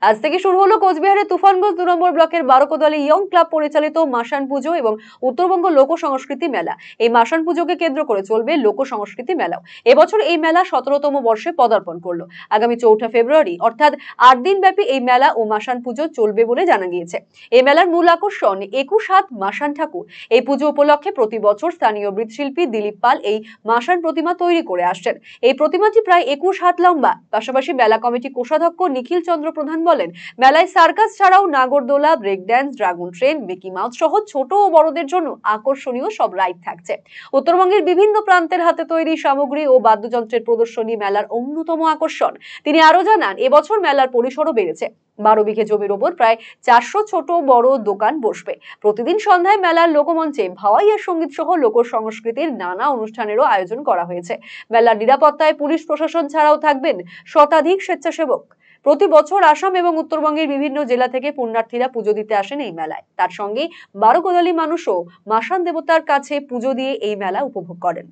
আজ থেকে শুরু হলো কোচবিহারের তুফানগঞ্জ 2 নম্বর ব্লকের বারোকোদালি ইয়ং ক্লাব পরিচালিত মাসান পুজো এবং উত্তরবঙ্গ লোক সংস্কৃতি মেলা। এই মাসান পুজোকে কেন্দ্র করে চলবে লোক সংস্কৃতি মেলাও। এবছর এই মেলা 17তম বর্ষে পদার্পণ করলো। আগামী 4 ফেব্রুয়ারি অর্থাৎ 8 দিন ব্যাপী এই মেলা ও মাসান পুজো চলবে বলে জানা গিয়েছে। এই মেলার মূল আকর্ষণ 21 হাত মাসান ঠাকুর। এই পুজো উপলক্ষে প্রতি বছর স্থানীয় মৃৎশিল্পী দিলীপ পাল এই মাসান প্রতিমা তৈরি করে আসছেন। এই প্রতিমাটি প্রায় 21 হাত লম্বা। পাশাপাশি মেলা কমিটি কোষাধ্যক্ষ নিখিল চন্দ্র প্রধান বলেন, মেলায় সার্কাস ছাড়াও নাগরদোলা, break dance, dragon train, Mickey Mouse সহ ছোট ও বড়দের জন্য আকর্ষণীয় সব রাইড থাকছে। উত্তরবঙ্গের বিভিন্ন প্রান্তের হাতে তৈরি সামগ্রী ও বাদ্যযন্ত্রের প্রদর্শনী মেলার অন্যতম আকর্ষণ। তিনি আরো জানান, এবছর মেলার পরিসরও বেড়েছে। 12 বিঘে জমির ওপর প্রায় 400 ছোট বড় দোকান বসবে। প্রতিদিন সন্ধ্যায় মেলার লোকমঞ্চে ভাওয়াইয়া সঙ্গীত সহ লোক সংস্কৃতির নানা অনুষ্ঠানেরও আয়োজন করা হয়েছে। মেলার নিরাপত্তায় পুলিশ প্রশাসন ছাড়াও থাকবেন শতাধিক স্বেচ্ছাসেবক। প্রতি বছর আসাম এবং উত্তরবঙ্গের বিভিন্ন জেলা থেকে পুণ্যার্থীরা পুজো দিতে আসেন এই মেলায়। তার সঙ্গে বারোকোদালি মানুষও মাসান দেবতার কাছে পুজো দিয়ে এই মেলা উপভোগ করেন।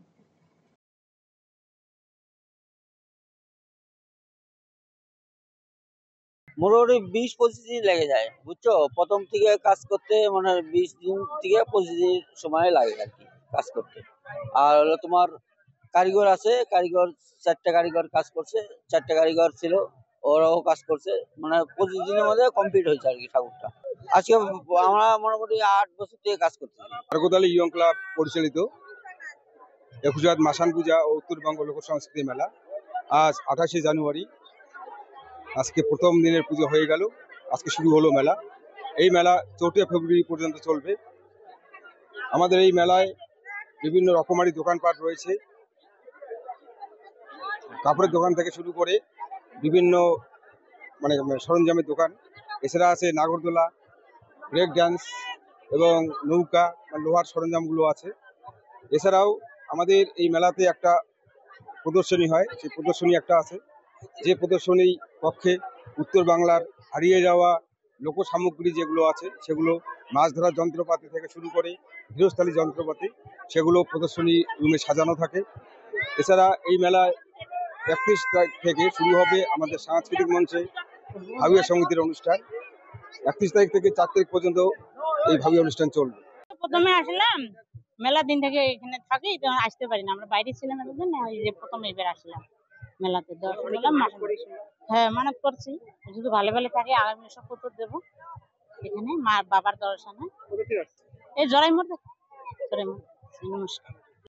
মোটামুটি 20-25 দিন লেগে যায়, বুঝছো। প্রথম থেকে কাজ করতে মানে 20 দিন থেকে 25 দিন সময় লাগে আর কি কাজ করতে। আর হলো তোমার কারিগর আছে, কারিগর 4টা কারিগর কাজ করছে, 4টা কারিগর ছিল, ওরাও কাজ করছে। মানে 25 দিনের মধ্যে কমপ্লিট হয়েছে আর কি ঠাকুরটা। আজকে আমরা মোটামুটি 8 বছর থেকে কাজ করতেছি। বারোকোদালি ইয়ং ক্লাব পরিচালিত 21 হাত মাসান পূজা ও উত্তরবঙ্গ লোক সংস্কৃতি মেলা আজ 28শে জানুয়ারি, আজকে প্রথম দিনের পুজো হয়ে গেল। আজকে শুরু হলো মেলা। এই মেলা 4 ফেব্রুয়ারি পর্যন্ত চলবে। আমাদের এই মেলায় বিভিন্ন রকমারি দোকানপাট রয়েছে, কাপড়ের দোকান থেকে শুরু করে বিভিন্ন মানে সরঞ্জামের দোকান। এছাড়া আছে নাগরদোলা, ব্রেক ডান্স এবং নৌকা লোহার সরঞ্জামগুলো আছে। এছাড়াও আমাদের এই মেলাতে একটা প্রদর্শনী হয়, সেই প্রদর্শনী একটা আছে, যে প্রদর্শনী পক্ষে উত্তর বাংলার হারিয়ে যাওয়া লোক সামগ্রী যেগুলো আছে সেগুলো মাছ ধরার যন্ত্রপাতি থেকে শুরু করে গৃহস্থালী যন্ত্রপাতি সেগুলো প্রদর্শনী রুমে সাজানো থাকে। এছাড়া এই মেলায় 31 তারিখ থেকে শুরু হবে আমাদের সাংস্কৃতিক মঞ্চে ভাবিয়া সমিতির অনুষ্ঠান। 31 তারিখ থেকে 4 তারিখ পর্যন্ত এই ভাবিয়া অনুষ্ঠান চলবে। প্রথমে আসলাম, মেলা দিন থেকে এখানে থাকি, তখন আসতে পারি না, আমরা বাইরে ছিলাম এতদিন। এই যে প্রথম এবার আসলাম মেলাতে, দর্শন করলাম। হ্যাঁ, মানত করছি যদি ভালো ভালো থাকে আগামী সব উত্তর দেবো এখানে মা বাবার দর্শনে। এই জরাই মধ্যে নমস্কার।